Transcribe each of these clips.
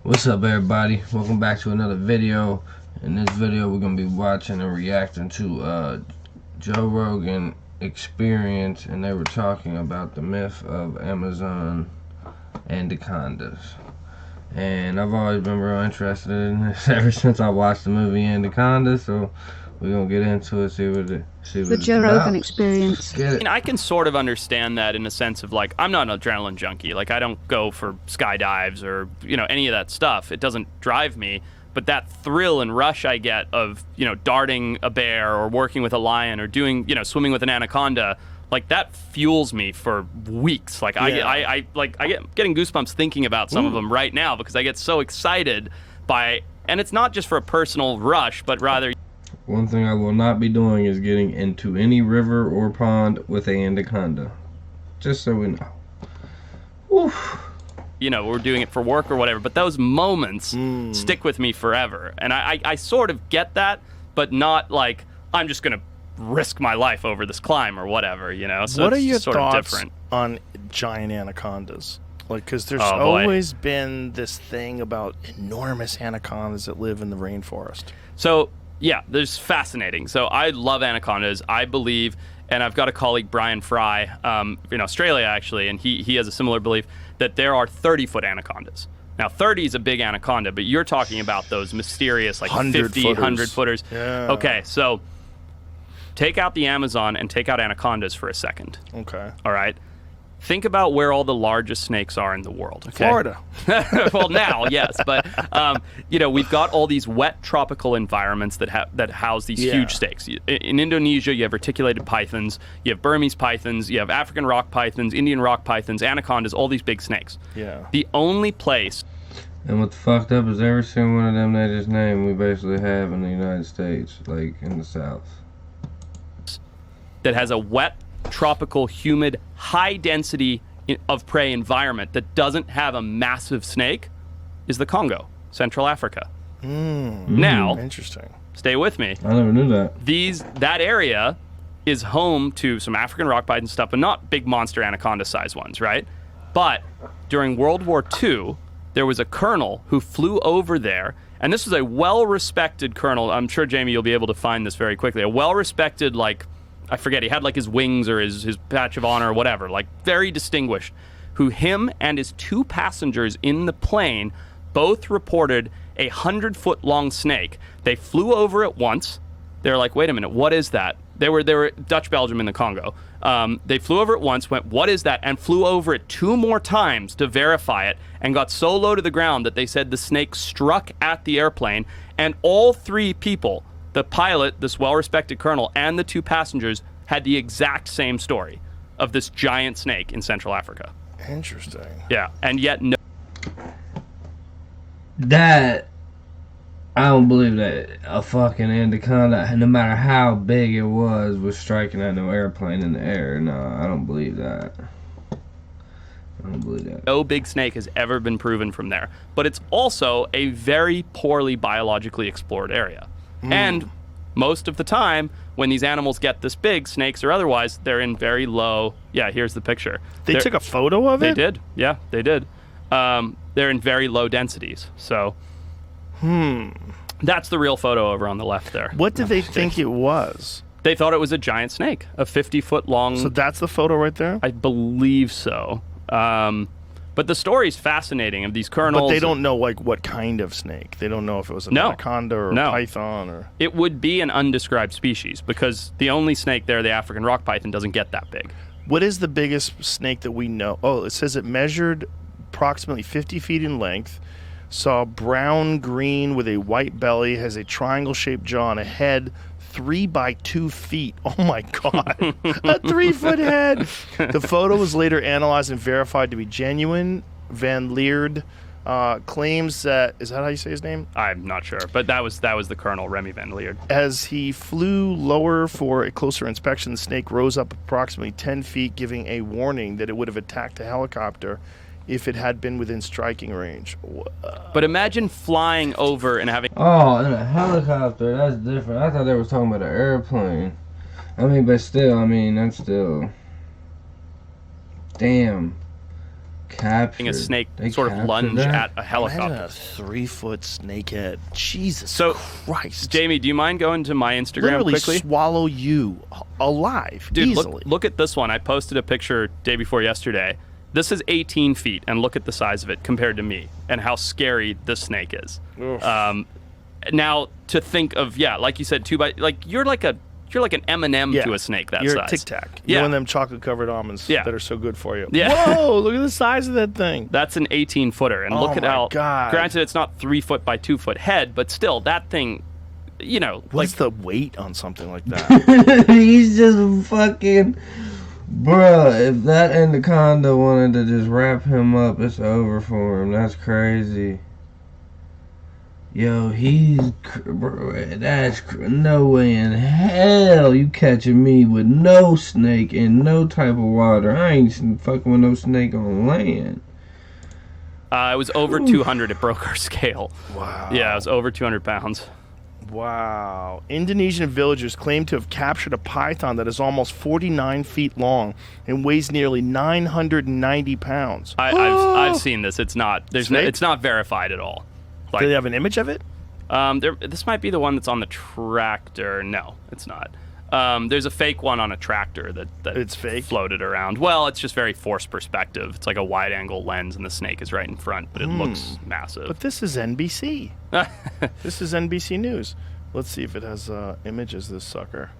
What's up, everybody? Welcome back to another video. In this video we're going to be watching and reacting to Joe Rogan experience, and they were talking about the myth of Amazon anacondas. And I've always been real interested in this ever since I watched the movie Anaconda, so we're going to get into it, see what the Joe Rogan experience. Get it. I can sort of understand that in a sense of, like, I'm not an adrenaline junkie. Like, I don't go for skydives or, you know, any of that stuff. It doesn't drive me. But that thrill and rush I get of, you know, darting a bear or working with a lion or doing, you know, swimming with an anaconda, like, that fuels me for weeks. Like, I get getting goosebumps thinking about some of them right now because I get so excited by, and it's not just for a personal rush, but rather. One thing I will not be doing is getting into any river or pond with an anaconda. Just so we know. Oof. You know, we're doing it for work or whatever, but those moments stick with me forever. And I sort of get that, but not like, I'm just going to risk my life over this climb or whatever, you know? So what are it's your sort thoughts of different. on giant anacondas? Like, because there's always been this thing about enormous anacondas that live in the rainforest. So, yeah, there's fascinating. So I love anacondas. I believe, and I've got a colleague, Brian Fry, in Australia, actually, and he has a similar belief that there are 30-foot anacondas. Now, 30 is a big anaconda, but you're talking about those mysterious, like 50, 100-footers. Yeah. Okay, so take out the Amazon and take out anacondas for a second. Okay. All right? Think about where all the largest snakes are in the world. Okay? Florida. Well, now, yes, but you know, we've got all these wet tropical environments that house these huge snakes. In Indonesia, you have reticulated pythons, you have Burmese pythons, you have African rock pythons, Indian rock pythons, anacondas, all these big snakes. Yeah. The only place. And what's fucked up is every single one of them they just named we basically have in the United States, like in the South. That has a wet, tropical, humid, high density of prey environment that doesn't have a massive snake is the Congo, Central Africa. Now, Interesting. stay with me. I never knew that. That area is home to some African rock python stuff, but not big monster anaconda size ones, right? But during World War II, there was a colonel who flew over there, and this was a well-respected colonel. I'm sure, Jamie, you'll be able to find this very quickly. A well-respected, like, I forget, he had like his wings or his patch of honor or whatever, like very distinguished, who him and his two passengers in the plane both reported a 100-foot long snake. They flew over it once. They're like, wait a minute, what is that? They were Dutch Belgium in the Congo. They flew over it once, went, what is that? And flew over it two more times to verify it and got so low to the ground that they said the snake struck at the airplane, and all three people, the pilot, this well-respected colonel, and the two passengers had the exact same story of this giant snake in Central Africa. Interesting. Yeah, and yet no. That, I don't believe that a fucking anaconda, no matter how big it was striking at no airplane in the air. No, I don't believe that. I don't believe that. No big snake has ever been proven from there. But it's also a very poorly biologically explored area. And most of the time, when these animals get this big, snakes or otherwise, they're in very low. Yeah, here's the picture. They took a photo of it? They did. Yeah, they did. They're in very low densities. So, that's the real photo over on the left there. What did they think it was? They thought it was a giant snake, a 50-foot long. So that's the photo right there? I believe so. But the story's fascinating of these colonels. But they don't know, like, what kind of snake. They don't know if it was an anaconda or a python or. It would be an undescribed species because the only snake there, the African rock python, doesn't get that big. What is the biggest snake that we know? Oh, it says it measured approximately 50 feet in length, saw brown-green with a white belly, has a triangle-shaped jaw and a head 3 by 2 feet. Oh my God. A 3-foot head. The photo was later analyzed and verified to be genuine. Van Leerd claims that, is that how you say his name? I'm not sure, but that was the colonel, Remy Van Leerd. As he flew lower for a closer inspection, the snake rose up approximately 10 feet, giving a warning that it would have attacked a helicopter if it had been within striking range. But imagine flying over and having. Oh, in a helicopter, that's different. I thought they were talking about an airplane. I mean, but still, I mean, that's still. Damn. Captured. A snake They sort of captured lunge that? at a helicopter. Imagine a 3-foot snakehead. Jesus So, Christ. Jamie, do you mind going to my Instagram Literally quickly? swallow you alive, Dude, easily. look at this one. I posted a picture day before yesterday. This is 18 feet, and look at the size of it compared to me and how scary this snake is. Now, to think of, like you said, you're like an M&M to a snake that You're size. a Tic Tac. Yeah. You're one of them chocolate-covered almonds Yeah. that are so good for you. Yeah. Whoa, look at the size of that thing. That's an 18-footer, and look at my how, God. granted, it's not 3 foot by 2 foot head, but still, that thing, What's the weight on something like that? He's just fucking... Bruh, if that anaconda wanted to just wrap him up, it's over for him. That's crazy. Yo, no way in hell you catching me with no snake in no type of water. I ain't fucking with no snake on land. It was over 200. It broke our scale. Wow. Yeah, it was over 200 pounds. Wow. Indonesian villagers claim to have captured a python that is almost 49 feet long and weighs nearly 990 pounds. I've seen this. It's not. Snake? It's not verified at all. Do they have an image of it? This might be the one that's on the tractor. No, it's not. There's a fake one on a tractor that It's fake? floated around. Well, it's just very forced perspective. It's like a wide-angle lens, and the snake is right in front, but it looks massive. But this is NBC. This is NBC News. Let's see if it has images of this sucker.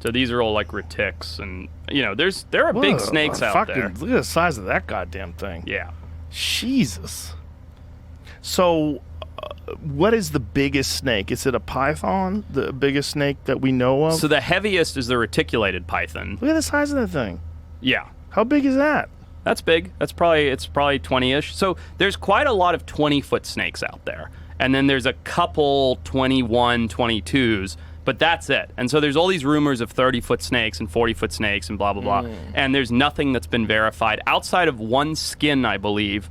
So these are all like retics, and there are big snakes out there. Look at the size of that goddamn thing. Yeah. Jesus. So, what is the biggest snake? Is it a python? The biggest snake that we know of? So the heaviest is the reticulated python. Look at the size of that thing. Yeah. How big is that? That's big. It's probably 20-ish. So there's quite a lot of 20-foot snakes out there. And then there's a couple 21, 22s, but that's it. And so there's all these rumors of 30-foot snakes and 40-foot snakes and blah, blah, blah. And there's nothing that's been verified outside of one skin, I believe.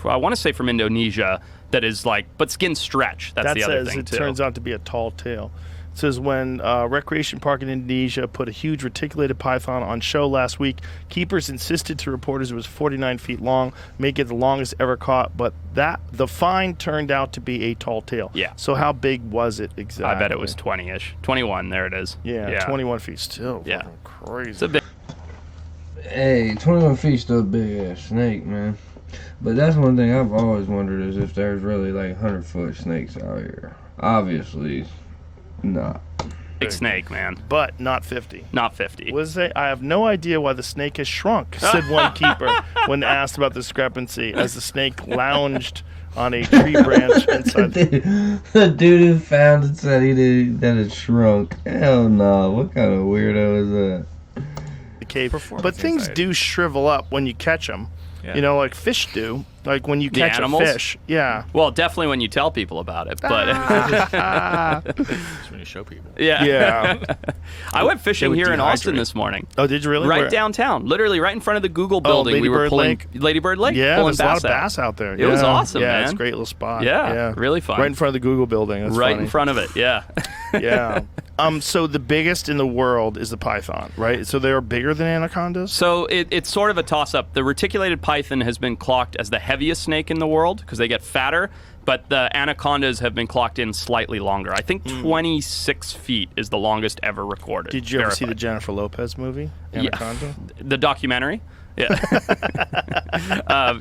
I want to say from Indonesia that is but skin stretch. That's the other thing, it too. turns out to be a tall tale. It says when recreation park in Indonesia put a huge reticulated python on show last week, keepers insisted to reporters it was 49 feet long, make it the longest ever caught, but the find turned out to be a tall tale. Yeah. So how big was it exactly? I bet it was 20-ish. 21, there it is. Yeah, 21 feet still. Yeah. Fucking crazy. It's a big... Hey, 21 feet still a big ass snake, man. But that's one thing I've always wondered is if there's really 100-foot snakes out here. Obviously, not. Big snake, man. But not 50. Not 50. Was it? I have no idea why the snake has shrunk, said one keeper when asked about the discrepancy as the snake lounged on a tree branch inside. The dude who found it said that it shrunk. Hell no. What kind of weirdo is that? The cave. But things do shrivel up when you catch them. Yeah. Like fish do. Like when you catch a animals? fish. Yeah. Well, definitely when you tell people about it, but... It's when you show people. Yeah. I went fishing would here in Austin dehydrate. this morning. Oh, did you really? Right Where? downtown. Literally right in front of the Google building. We were Ladybird pulling... Lake? Ladybird Lake. Yeah, pulling there's a lot of out. bass out there. It was awesome, yeah, man. it's a great little spot. Yeah, really fun. Right in front of the Google building. That's Right funny. in front of it, yeah. Yeah. So the biggest in the world is the python, right? So they're bigger than anacondas? So it's sort of a toss-up. The reticulated python has been clocked as the heaviest snake in the world because they get fatter, but the anacondas have been clocked in slightly longer. I think 26 feet is the longest ever recorded. Did you ever see the verified. Jennifer Lopez movie, Anaconda? The documentary? Yeah.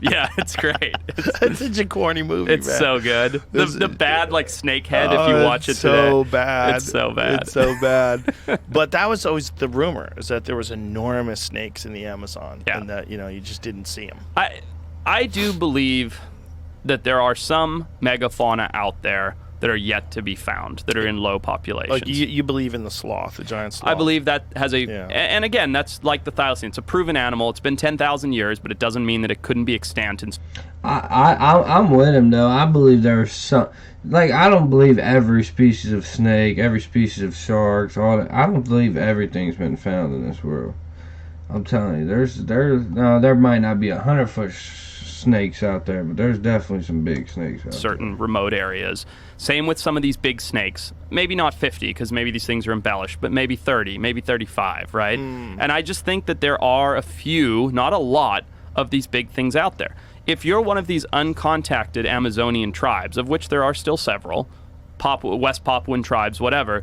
Yeah, it's great. It's such a corny movie, It's man. so good. The bad snake head if you watch it it's so today. bad. It's so bad. It's so bad. But that was always the rumor, is that there was enormous snakes in the Amazon, Yeah. and that you just didn't see them. I do believe that there are some megafauna out there that are yet to be found, that are in low populations. Like you believe in the sloth, the giant sloth. I believe that has Yeah. and again, that's like the thylacine. It's a proven animal. It's been 10,000 years, but it doesn't mean that it couldn't be extant. I'm with him though. I believe there's some. I don't believe every species of snake, every species of sharks, all that. I don't believe everything's been found in this world. I'm telling you, there might not be 100-foot snakes out there, but there's definitely some big snakes out certain remote areas. Same with some of these big snakes. Maybe not 50, because maybe these things are embellished, but maybe 30, maybe 35, right? And I just think that there are a few, not a lot, of these big things out there. If you're one of these uncontacted Amazonian tribes, of which there are still several, West Papuan tribes, whatever,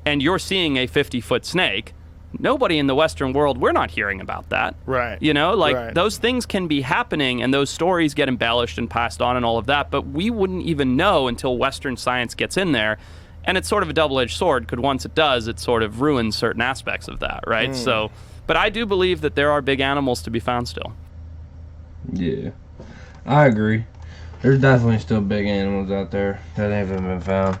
and you're seeing a 50-foot snake, nobody in the Western world, we're not hearing about that. Right. You know, like Right. those things can be happening and those stories get embellished and passed on and all of that, but we wouldn't even know until Western science gets in there. And it's sort of a double-edged sword, because once it does, it sort of ruins certain aspects of that, right? So, but I do believe that there are big animals to be found still. Yeah, I agree. There's definitely still big animals out there that haven't been found.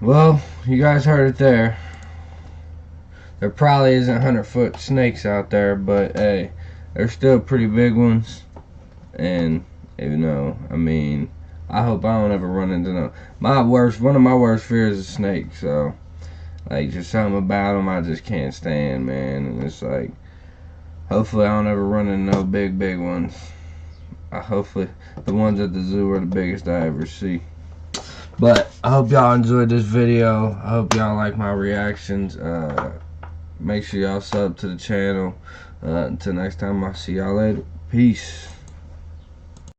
Well, you guys heard it there. There probably isn't 100-foot snakes out there, but hey, there's still pretty big ones. And you know, I mean, I hope I don't ever run into them. One of my worst fears is snakes. So, like, just something about them I just can't stand, man. And it's like, hopefully I don't ever run into no big ones. Hopefully the ones at the zoo are the biggest I ever see. But I hope y'all enjoyed this video. I hope y'all like my reactions. Make sure y'all sub to the channel. Until next time, I'll see y'all later. Peace.